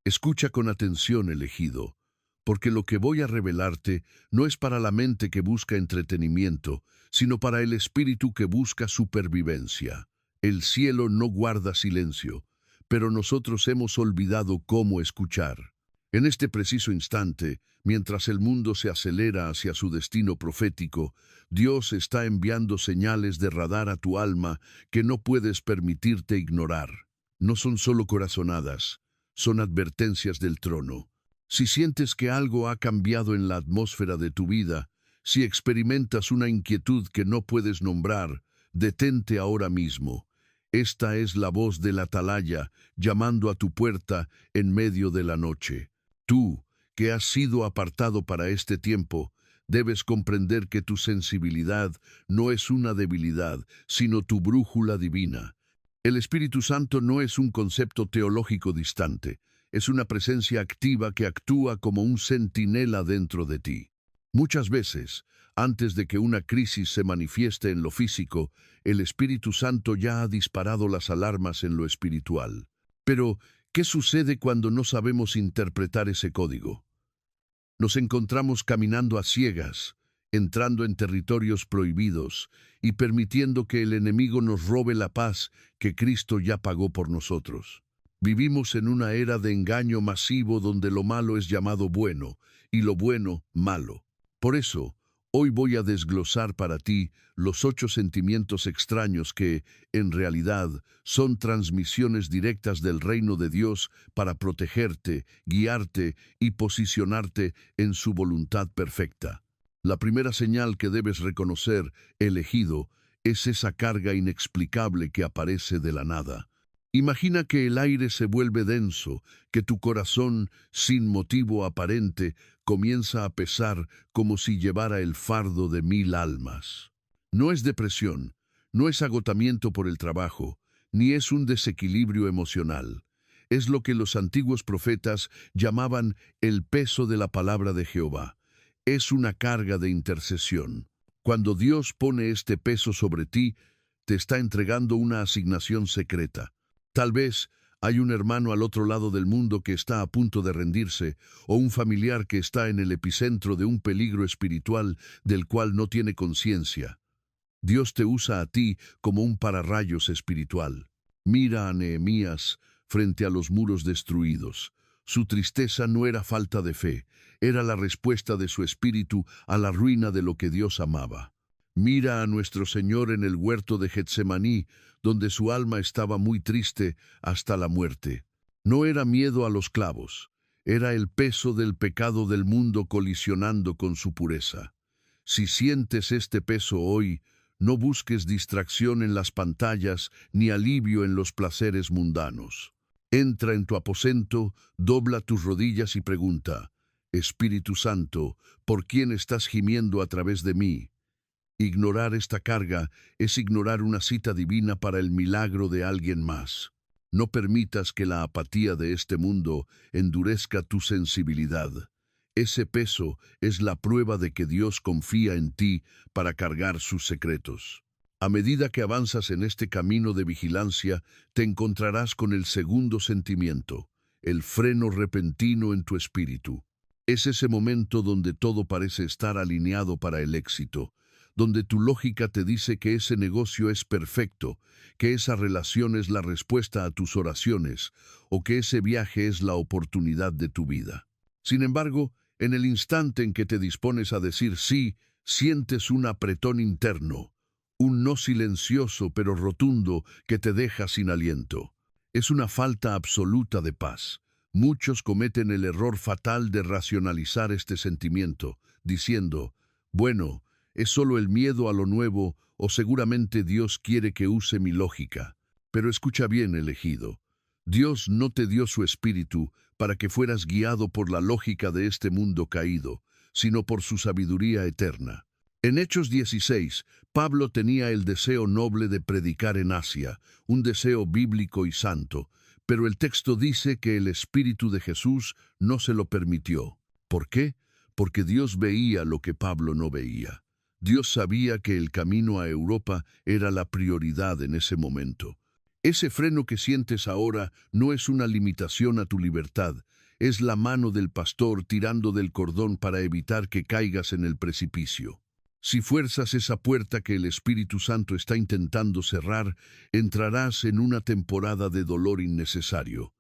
Escucha con atención, elegido, porque lo que voy a revelarte no es para la mente que busca entretenimiento, sino para el espíritu que busca supervivencia. El cielo no guarda silencio, pero nosotros hemos olvidado cómo escuchar. En este preciso instante, mientras el mundo se acelera hacia su destino profético, Dios está enviando señales de radar a tu alma que no puedes permitirte ignorar. No son solo corazonadas, son advertencias del trono. Si sientes que algo ha cambiado en la atmósfera de tu vida, si experimentas una inquietud que no puedes nombrar, detente ahora mismo. Esta es la voz del atalaya llamando a tu puerta en medio de la noche. Tú, que has sido apartado para este tiempo, debes comprender que tu sensibilidad no es una debilidad, sino tu brújula divina. El Espíritu Santo no es un concepto teológico distante, es una presencia activa que actúa como un centinela dentro de ti. Muchas veces, antes de que una crisis se manifieste en lo físico, el Espíritu Santo ya ha disparado las alarmas en lo espiritual. Pero, ¿qué sucede cuando no sabemos interpretar ese código? Nos encontramos caminando a ciegas, entrando en territorios prohibidos y permitiendo que el enemigo nos robe la paz que Cristo ya pagó por nosotros. Vivimos en una era de engaño masivo donde lo malo es llamado bueno y lo bueno malo. Por eso, hoy voy a desglosar para ti los 8 sentimientos extraños que, en realidad, son transmisiones directas del reino de Dios para protegerte, guiarte y posicionarte en su voluntad perfecta. La primera señal que debes reconocer, elegido, es esa carga inexplicable que aparece de la nada. Imagina que el aire se vuelve denso, que tu corazón, sin motivo aparente, comienza a pesar como si llevara el fardo de 1000 almas. No es depresión, no es agotamiento por el trabajo, ni es un desequilibrio emocional. Es lo que los antiguos profetas llamaban el peso de la palabra de Jehová. Es una carga de intercesión. Cuando Dios pone este peso sobre ti, te está entregando una asignación secreta. Tal vez hay un hermano al otro lado del mundo que está a punto de rendirse, o un familiar que está en el epicentro de un peligro espiritual del cual no tiene conciencia. Dios te usa a ti como un pararrayos espiritual. Mira a Nehemías frente a los muros destruidos. Su tristeza no era falta de fe, era la respuesta de su espíritu a la ruina de lo que Dios amaba. Mira a nuestro Señor en el huerto de Getsemaní, donde su alma estaba muy triste hasta la muerte. No era miedo a los clavos, era el peso del pecado del mundo colisionando con su pureza. Si sientes este peso hoy, no busques distracción en las pantallas ni alivio en los placeres mundanos. Entra en tu aposento, dobla tus rodillas y pregunta: Espíritu Santo, ¿por quién estás gimiendo a través de mí? Ignorar esta carga es ignorar una cita divina para el milagro de alguien más. No permitas que la apatía de este mundo endurezca tu sensibilidad. Ese peso es la prueba de que Dios confía en ti para cargar sus secretos. A medida que avanzas en este camino de vigilancia, te encontrarás con el segundo sentimiento, el freno repentino en tu espíritu. Es ese momento donde todo parece estar alineado para el éxito, donde tu lógica te dice que ese negocio es perfecto, que esa relación es la respuesta a tus oraciones, o que ese viaje es la oportunidad de tu vida. Sin embargo, en el instante en que te dispones a decir sí, sientes un apretón interno, un no silencioso pero rotundo que te deja sin aliento. Es una falta absoluta de paz. Muchos cometen el error fatal de racionalizar este sentimiento, diciendo: bueno, es solo el miedo a lo nuevo, o seguramente Dios quiere que use mi lógica. Pero escucha bien, elegido. Dios no te dio su espíritu para que fueras guiado por la lógica de este mundo caído, sino por su sabiduría eterna. En Hechos 16, Pablo tenía el deseo noble de predicar en Asia, un deseo bíblico y santo, pero el texto dice que el Espíritu de Jesús no se lo permitió. ¿Por qué? Porque Dios veía lo que Pablo no veía. Dios sabía que el camino a Europa era la prioridad en ese momento. Ese freno que sientes ahora no es una limitación a tu libertad, es la mano del pastor tirando del cordón para evitar que caigas en el precipicio. Si fuerzas esa puerta que el Espíritu Santo está intentando cerrar, entrarás en una temporada de dolor innecesario.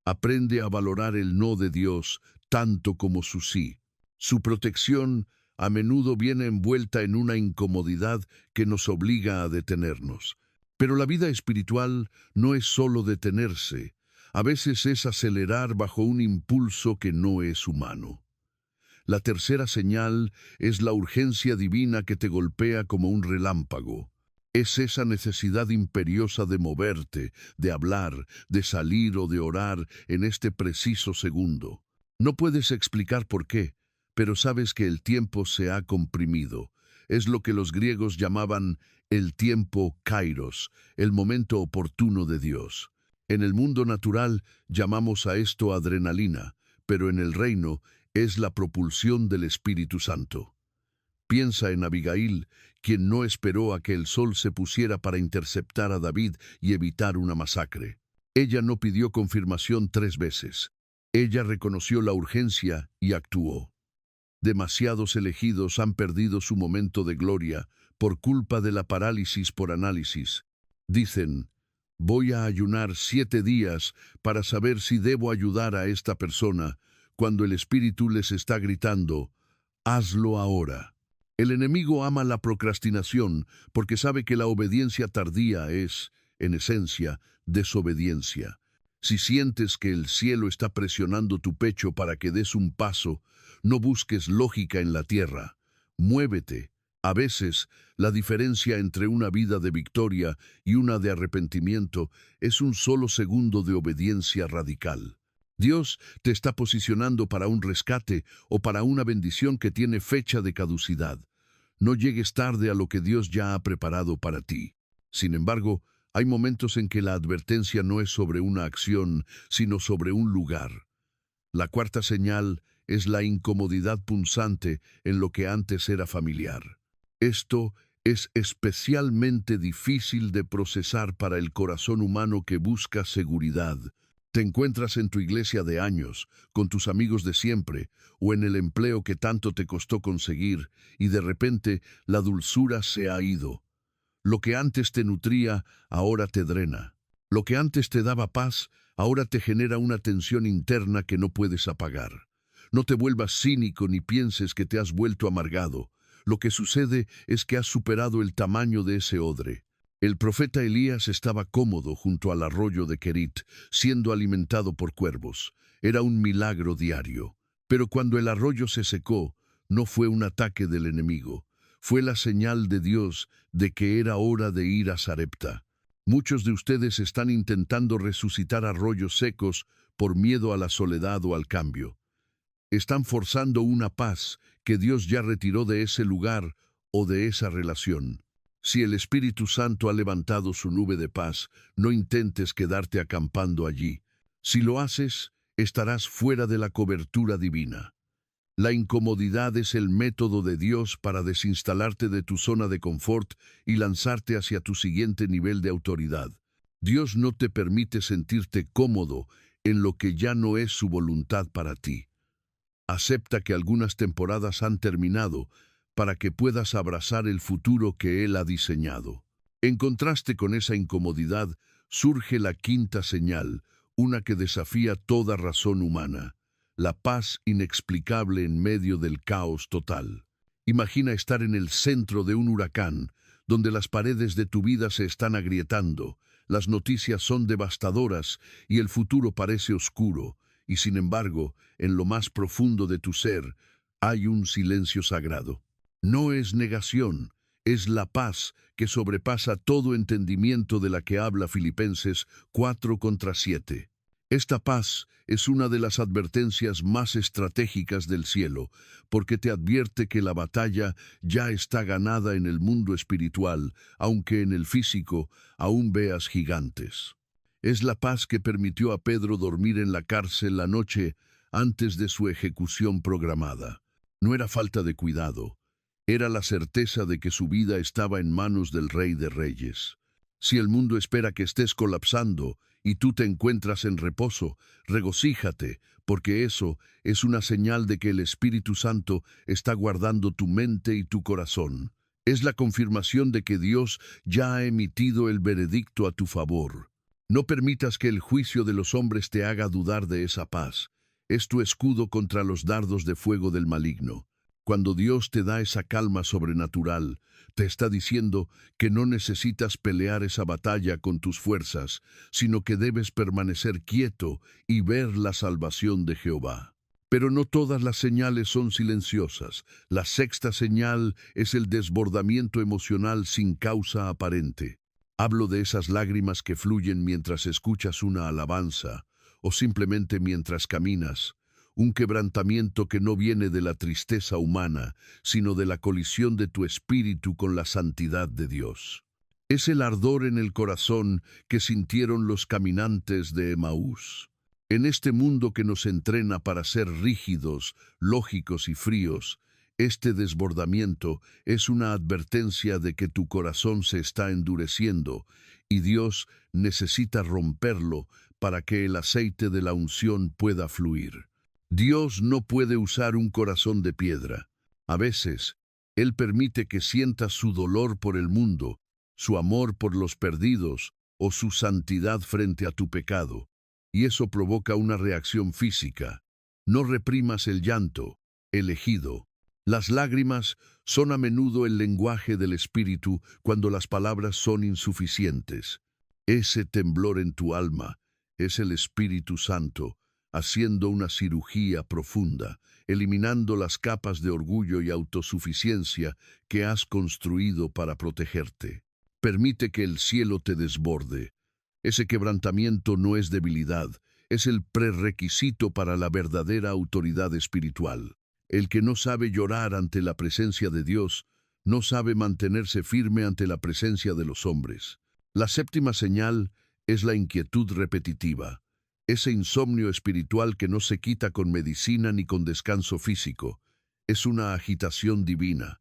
Aprende a valorar el no de Dios tanto como su sí. Su protección a menudo viene envuelta en una incomodidad que nos obliga a detenernos. Pero la vida espiritual no es solo detenerse, a veces es acelerar bajo un impulso que no es humano. La tercera señal es la urgencia divina que te golpea como un relámpago. Es esa necesidad imperiosa de moverte, de hablar, de salir o de orar en este preciso segundo. No puedes explicar por qué, pero sabes que el tiempo se ha comprimido. Es lo que los griegos llamaban el tiempo kairos, el momento oportuno de Dios. En el mundo natural llamamos a esto adrenalina, pero en el reino es la propulsión del Espíritu Santo. Piensa en Abigail, quien no esperó a que el sol se pusiera para interceptar a David y evitar una masacre. Ella no pidió confirmación 3 veces. Ella reconoció la urgencia y actuó. Demasiados elegidos han perdido su momento de gloria por culpa de la parálisis por análisis. Dicen, voy a ayunar 7 días para saber si debo ayudar a esta persona, cuando el Espíritu les está gritando, hazlo ahora. El enemigo ama la procrastinación porque sabe que la obediencia tardía es, en esencia, desobediencia. Si sientes que el cielo está presionando tu pecho para que des un paso, no busques lógica en la tierra. Muévete. A veces, la diferencia entre una vida de victoria y una de arrepentimiento es un solo segundo de obediencia radical. Dios te está posicionando para un rescate o para una bendición que tiene fecha de caducidad. No llegues tarde a lo que Dios ya ha preparado para ti. Sin embargo, hay momentos en que la advertencia no es sobre una acción, sino sobre un lugar. La cuarta señal es la incomodidad punzante en lo que antes era familiar. Esto es especialmente difícil de procesar para el corazón humano que busca seguridad. Te encuentras en tu iglesia de años, con tus amigos de siempre, o en el empleo que tanto te costó conseguir, y de repente la dulzura se ha ido. Lo que antes te nutría, ahora te drena. Lo que antes te daba paz, ahora te genera una tensión interna que no puedes apagar. No te vuelvas cínico ni pienses que te has vuelto amargado. Lo que sucede es que has superado el tamaño de ese odre. El profeta Elías estaba cómodo junto al arroyo de Querit, siendo alimentado por cuervos. Era un milagro diario. Pero cuando el arroyo se secó, no fue un ataque del enemigo. Fue la señal de Dios de que era hora de ir a Sarepta. Muchos de ustedes están intentando resucitar arroyos secos por miedo a la soledad o al cambio. Están forzando una paz que Dios ya retiró de ese lugar o de esa relación. Si el Espíritu Santo ha levantado su nube de paz, no intentes quedarte acampando allí. Si lo haces, estarás fuera de la cobertura divina. La incomodidad es el método de Dios para desinstalarte de tu zona de confort y lanzarte hacia tu siguiente nivel de autoridad. Dios no te permite sentirte cómodo en lo que ya no es su voluntad para ti. Acepta que algunas temporadas han terminado para que puedas abrazar el futuro que Él ha diseñado. En contraste con esa incomodidad, surge la quinta señal, una que desafía toda razón humana, la paz inexplicable en medio del caos total. Imagina estar en el centro de un huracán, donde las paredes de tu vida se están agrietando, las noticias son devastadoras y el futuro parece oscuro, y sin embargo, en lo más profundo de tu ser, hay un silencio sagrado. No es negación, es la paz que sobrepasa todo entendimiento de la que habla Filipenses 4:7. Esta paz es una de las advertencias más estratégicas del cielo, porque te advierte que la batalla ya está ganada en el mundo espiritual, aunque en el físico aún veas gigantes. Es la paz que permitió a Pedro dormir en la cárcel la noche antes de su ejecución programada. No era falta de cuidado, era la certeza de que su vida estaba en manos del Rey de Reyes. Si el mundo espera que estés colapsando y tú te encuentras en reposo, regocíjate, porque eso es una señal de que el Espíritu Santo está guardando tu mente y tu corazón. Es la confirmación de que Dios ya ha emitido el veredicto a tu favor. No permitas que el juicio de los hombres te haga dudar de esa paz. Es tu escudo contra los dardos de fuego del maligno. Cuando Dios te da esa calma sobrenatural, te está diciendo que no necesitas pelear esa batalla con tus fuerzas, sino que debes permanecer quieto y ver la salvación de Jehová. Pero no todas las señales son silenciosas. La sexta señal es el desbordamiento emocional sin causa aparente. Hablo de esas lágrimas que fluyen mientras escuchas una alabanza o simplemente mientras caminas. Un quebrantamiento que no viene de la tristeza humana, sino de la colisión de tu espíritu con la santidad de Dios. Es el ardor en el corazón que sintieron los caminantes de Emaús. En este mundo que nos entrena para ser rígidos, lógicos y fríos, este desbordamiento es una advertencia de que tu corazón se está endureciendo y Dios necesita romperlo para que el aceite de la unción pueda fluir. Dios no puede usar un corazón de piedra. A veces, Él permite que sientas su dolor por el mundo, su amor por los perdidos o su santidad frente a tu pecado, y eso provoca una reacción física. No reprimas el llanto, elegido. Las lágrimas son a menudo el lenguaje del Espíritu cuando las palabras son insuficientes. Ese temblor en tu alma es el Espíritu Santo, haciendo una cirugía profunda, eliminando las capas de orgullo y autosuficiencia que has construido para protegerte. Permite que el cielo te desborde. Ese quebrantamiento no es debilidad, es el prerequisito para la verdadera autoridad espiritual. El que no sabe llorar ante la presencia de Dios, no sabe mantenerse firme ante la presencia de los hombres. La séptima señal es la inquietud repetitiva. Ese insomnio espiritual que no se quita con medicina ni con descanso físico. Es una agitación divina.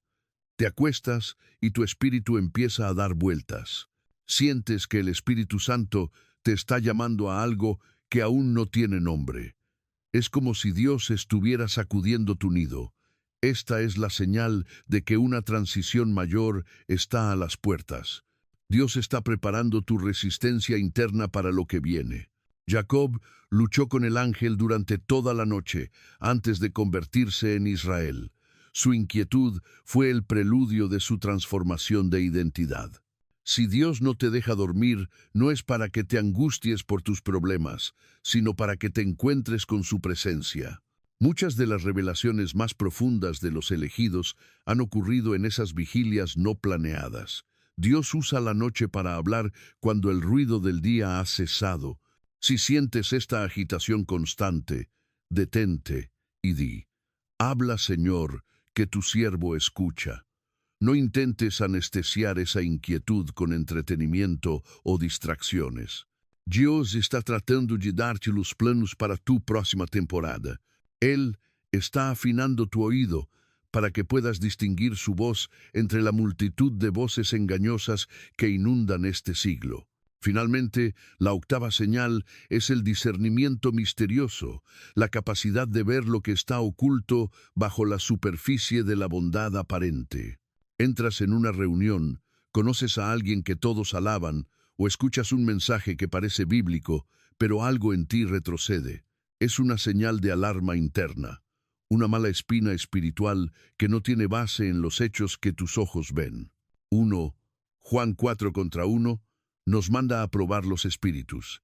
Te acuestas y tu espíritu empieza a dar vueltas. Sientes que el Espíritu Santo te está llamando a algo que aún no tiene nombre. Es como si Dios estuviera sacudiendo tu nido. Esta es la señal de que una transición mayor está a las puertas. Dios está preparando tu resistencia interna para lo que viene. Jacob luchó con el ángel durante toda la noche antes de convertirse en Israel. Su inquietud fue el preludio de su transformación de identidad. Si Dios no te deja dormir, no es para que te angusties por tus problemas, sino para que te encuentres con su presencia. Muchas de las revelaciones más profundas de los elegidos han ocurrido en esas vigilias no planeadas. Dios usa la noche para hablar cuando el ruido del día ha cesado. Si sientes esta agitación constante, detente y di: habla, Señor, que tu siervo escucha. No intentes anestesiar esa inquietud con entretenimiento o distracciones. Dios está tratando de darte los planos para tu próxima temporada. Él está afinando tu oído para que puedas distinguir su voz entre la multitud de voces engañosas que inundan este siglo. Finalmente, la octava señal es el discernimiento misterioso, la capacidad de ver lo que está oculto bajo la superficie de la bondad aparente. Entras en una reunión, conoces a alguien que todos alaban, o escuchas un mensaje que parece bíblico, pero algo en ti retrocede. Es una señal de alarma interna, una mala espina espiritual que no tiene base en los hechos que tus ojos ven. 1 Juan 4:1 nos manda a probar los espíritus.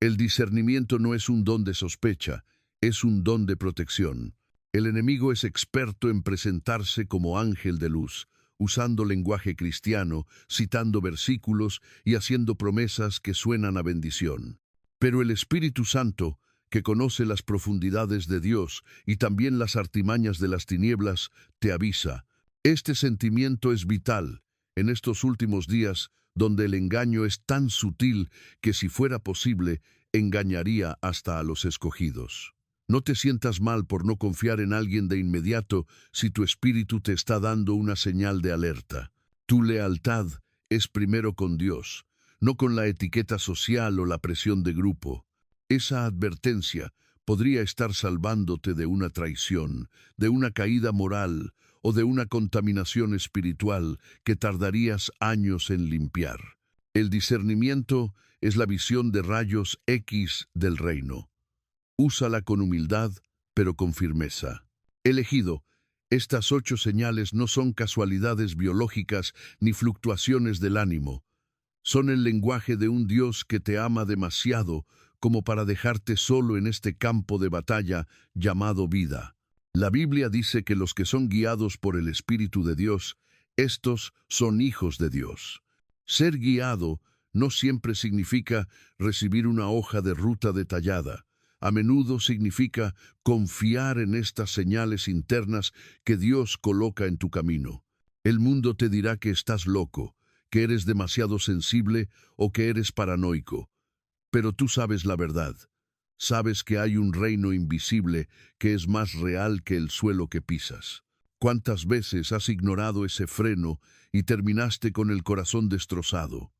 El discernimiento no es un don de sospecha, es un don de protección. El enemigo es experto en presentarse como ángel de luz, usando lenguaje cristiano, citando versículos y haciendo promesas que suenan a bendición. Pero el Espíritu Santo, que conoce las profundidades de Dios y también las artimañas de las tinieblas, te avisa. Este sentimiento es vital en estos últimos días, donde el engaño es tan sutil que, si fuera posible, engañaría hasta a los escogidos. No te sientas mal por no confiar en alguien de inmediato si tu espíritu te está dando una señal de alerta. Tu lealtad es primero con Dios. no con la etiqueta social o la presión de grupo. Esa advertencia podría estar salvándote de una traición, de una caída moral o de una contaminación espiritual que tardarías años en limpiar. El discernimiento es la visión de rayos X del reino. Úsala con humildad, pero con firmeza. Elegido, estas 8 señales no son casualidades biológicas ni fluctuaciones del ánimo. Son el lenguaje de un Dios que te ama demasiado como para dejarte solo en este campo de batalla llamado vida. La Biblia dice que los que son guiados por el Espíritu de Dios, estos son hijos de Dios. Ser guiado no siempre significa recibir una hoja de ruta detallada. A menudo significa confiar en estas señales internas que Dios coloca en tu camino. El mundo te dirá que estás loco, que eres demasiado sensible o que eres paranoico. Pero tú sabes la verdad. Sabes que hay un reino invisible que es más real que el suelo que pisas. ¿Cuántas veces has ignorado ese freno y terminaste con el corazón destrozado?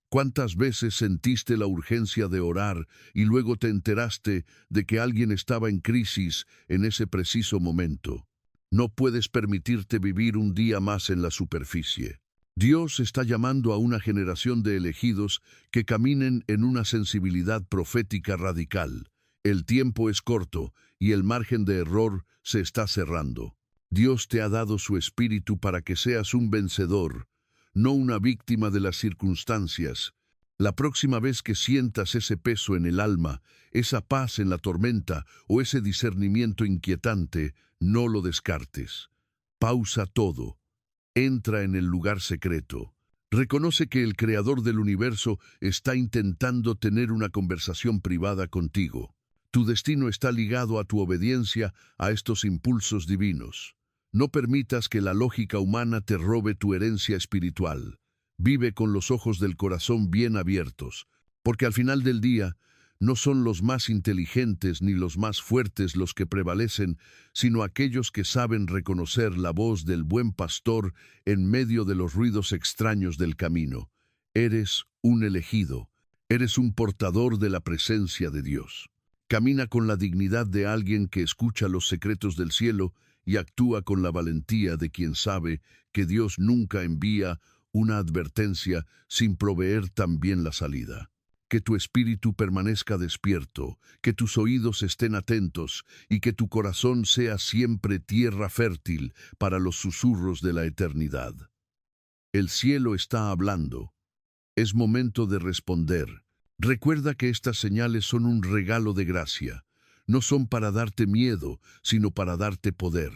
¿Cuántas veces sentiste la urgencia de orar y luego te enteraste de que alguien estaba en crisis en ese preciso momento? No puedes permitirte vivir un día más en la superficie. Dios está llamando a una generación de elegidos que caminen en una sensibilidad profética radical. El tiempo es corto y el margen de error se está cerrando. Dios te ha dado su espíritu para que seas un vencedor, no una víctima de las circunstancias. La próxima vez que sientas ese peso en el alma, esa paz en la tormenta o ese discernimiento inquietante, no lo descartes. Pausa todo. Entra en el lugar secreto. Reconoce que el Creador del universo está intentando tener una conversación privada contigo. Tu destino está ligado a tu obediencia a estos impulsos divinos. No permitas que la lógica humana te robe tu herencia espiritual. Vive con los ojos del corazón bien abiertos, porque al final del día, no son los más inteligentes ni los más fuertes los que prevalecen, sino aquellos que saben reconocer la voz del buen pastor en medio de los ruidos extraños del camino. Eres un elegido, eres un portador de la presencia de Dios. Camina con la dignidad de alguien que escucha los secretos del cielo y actúa con la valentía de quien sabe que Dios nunca envía una advertencia sin proveer también la salida. Que tu espíritu permanezca despierto, que tus oídos estén atentos y que tu corazón sea siempre tierra fértil para los susurros de la eternidad. El cielo está hablando. Es momento de responder. Recuerda que estas señales son un regalo de gracia. No son para darte miedo, sino para darte poder.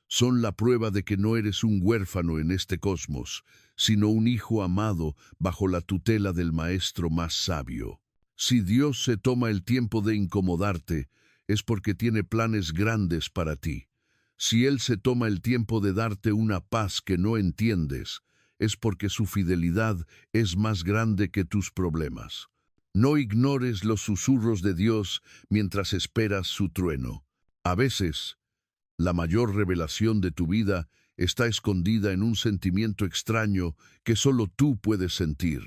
Son la prueba de que no eres un huérfano en este cosmos, sino un hijo amado bajo la tutela del Maestro más sabio. Si Dios se toma el tiempo de incomodarte, es porque tiene planes grandes para ti. Si Él se toma el tiempo de darte una paz que no entiendes, es porque su fidelidad es más grande que tus problemas. No ignores los susurros de Dios mientras esperas su trueno. A veces, la mayor revelación de tu vida está escondida en un sentimiento extraño que solo tú puedes sentir.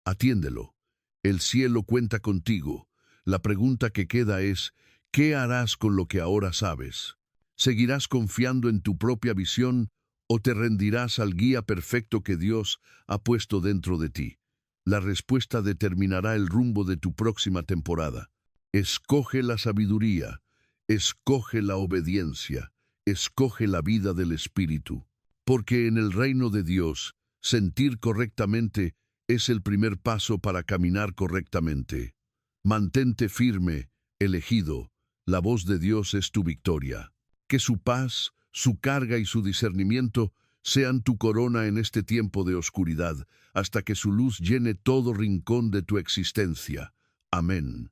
Atiéndelo. El cielo cuenta contigo. La pregunta que queda es, ¿qué harás con lo que ahora sabes? ¿Seguirás confiando en tu propia visión o te rendirás al guía perfecto que Dios ha puesto dentro de ti? La respuesta determinará el rumbo de tu próxima temporada. Escoge la sabiduría. Escoge la obediencia, escoge la vida del Espíritu, porque en el reino de Dios, sentir correctamente es el primer paso para caminar correctamente. Mantente firme, elegido, la voz de Dios es tu victoria. Que su paz, su carga y su discernimiento sean tu corona en este tiempo de oscuridad, hasta que su luz llene todo rincón de tu existencia. Amén.